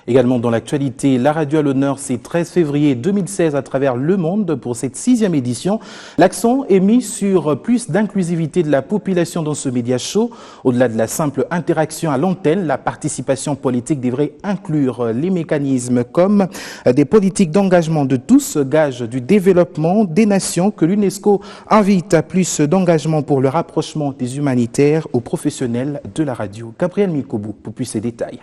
Également dans l'actualité, la radio à l'honneur, c'est 13 février 2016 à travers le monde pour cette 6e édition. L'accent est mis sur plus d'inclusivité de la population dans ce média show. Au-delà de la simple interaction à l'antenne, la participation politique devrait inclure les mécanismes comme des politiques d'engagement de tous, gage du développement des nations que l'UNESCO invite à plus d'engagement pour le rapprochement des humanitaires aux professionnels de la radio. Gabriel Mikobu pour plus de détails.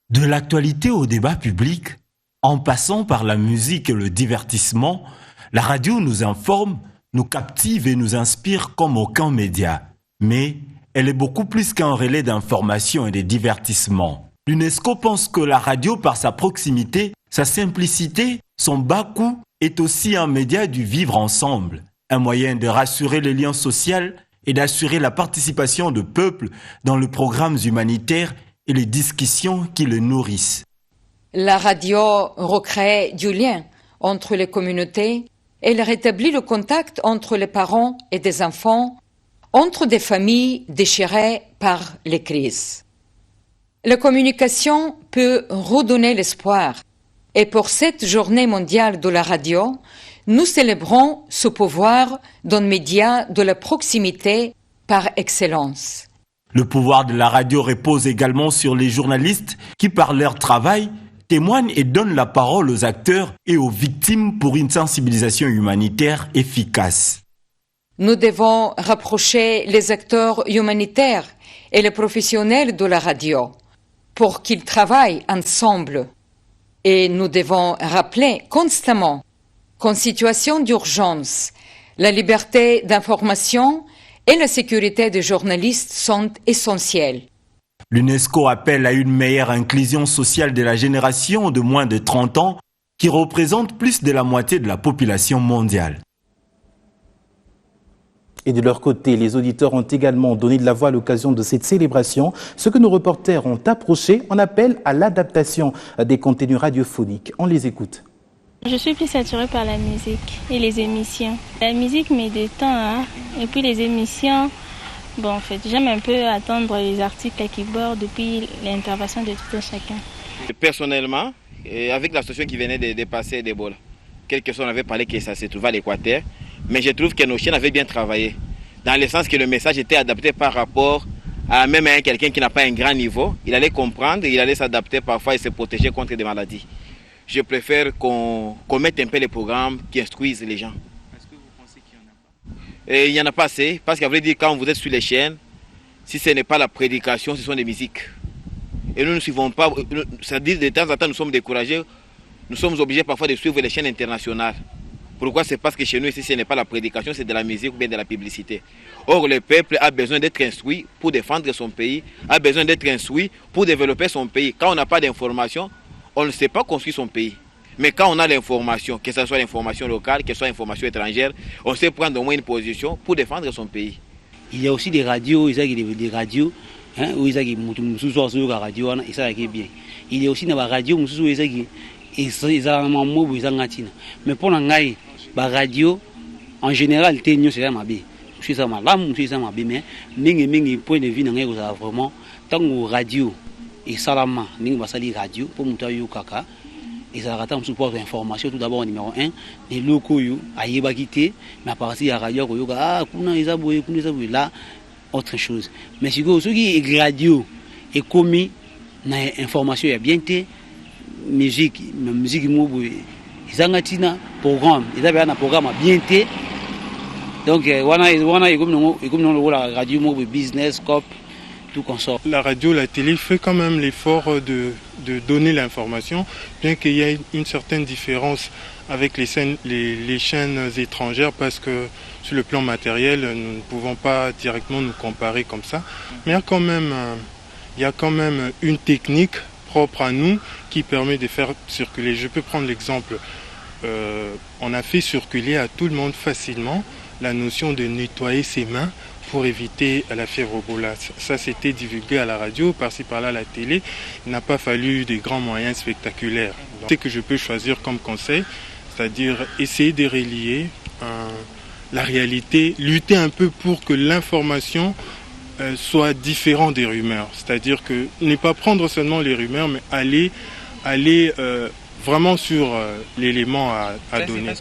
De l'actualité au débat public, en passant par la musique et le divertissement, la radio nous informe, nous captive et nous inspire comme aucun média. Mais elle est beaucoup plus qu'un relais d'information et de divertissement. L'UNESCO pense que la radio, par sa proximité, sa simplicité, son bas coût, est aussi un média du vivre ensemble, un moyen de rassurer les liens sociaux et d'assurer la participation de peuples dans les programmes humanitaires et les discussions qui le nourrissent. La radio recrée du lien entre les communautés. Elle rétablit le contact entre les parents et des enfants, entre des familles déchirées par les crises. La communication peut redonner l'espoir. Et pour cette journée mondiale de la radio, nous célébrons ce pouvoir d'un média de la proximité par excellence. Le pouvoir de la radio repose également sur les journalistes qui, par leur travail, témoignent et donnent la parole aux acteurs et aux victimes pour une sensibilisation humanitaire efficace. Nous devons rapprocher les acteurs humanitaires et les professionnels de la radio pour qu'ils travaillent ensemble. Et nous devons rappeler constamment qu'en situation d'urgence, la liberté d'information et la sécurité des journalistes sont essentielles. L'UNESCO appelle à une meilleure inclusion sociale de la génération de moins de 30 ans qui représente plus de la moitié de la population mondiale. Et de leur côté, les auditeurs ont également donné de la voix à l'occasion de cette célébration. Ce que nos reporters ont approché en appel à l'adaptation des contenus radiophoniques. On les écoute. Je suis plus attirée par la musique et les émissions. La musique me détend, et puis les émissions, en fait, j'aime un peu attendre les articles qui bordent depuis l'intervention de tout un chacun. Personnellement, avec la situation qui venait de passer d'Ebola, quelques personnes avaient parlé que ça se trouvait à l'Équateur, mais je trouve que nos chaînes avaient bien travaillé, dans le sens que le message était adapté par rapport à même à quelqu'un qui n'a pas un grand niveau. Il allait comprendre, il allait s'adapter parfois et se protéger contre des maladies. Je préfère qu'on mette un peu les programmes qui instruisent les gens. Est-ce que vous pensez qu'il n'y en a pas? Il n'y en a pas assez, parce qu'à vrai dire, quand vous êtes sur les chaînes, si ce n'est pas la prédication, ce sont des musiques. Et nous ne suivons pas, c'est-à-dire de temps en temps nous sommes découragés, nous sommes obligés parfois de suivre les chaînes internationales. Pourquoi? C'est parce que chez nous, ici, ce n'est pas la prédication, c'est de la musique ou bien de la publicité. Or, le peuple a besoin d'être instruit pour défendre son pays, a besoin d'être instruit pour développer son pays. Quand on n'a pas d'information, on ne sait pas construire son pays. Mais quand on a l'information, que ce soit l'information locale, que ce soit l'information étrangère, on sait prendre au moins une position pour défendre son pays. Il y a aussi des radios, des radios, où ils ont radio, et ça qui est bien. Il y a aussi des radios, mais pour la radio, en général, c'est ma vie. Je suis ça ma lame, je suis ça ma vie, mais point de vue, vraiment, tant que radio et salama, radio, pour monter au caca, et ça attend support d'information tout d'abord numéro 1, les locaux, à Yébakité, mais à partir de la radio, là, autre chose. Mais si vous avez radio et commis, l'information est bien té, musique, ils ont un programme, ils avaient un programme bien té. Donc, comme la radio, business, cop, tout consort. La radio, la télé fait quand même l'effort de donner l'information, bien qu'il y ait une certaine différence avec les chaînes étrangères, parce que sur le plan matériel, nous ne pouvons pas directement nous comparer comme ça. Mais il y a quand même une technique propre à nous qui permet de faire circuler. Je peux prendre l'exemple, on a fait circuler à tout le monde facilement la notion de nettoyer ses mains pour éviter la fièvre Ebola. Ça, c'était divulgué à la radio, par-ci par-là à la télé. Il n'a pas fallu des grands moyens spectaculaires. Donc, c'est que je peux choisir comme conseil, c'est-à-dire essayer de relier la réalité, lutter un peu pour que l'information soit différent des rumeurs. C'est-à-dire que ne pas prendre seulement les rumeurs, mais aller vraiment sur l'élément à donner.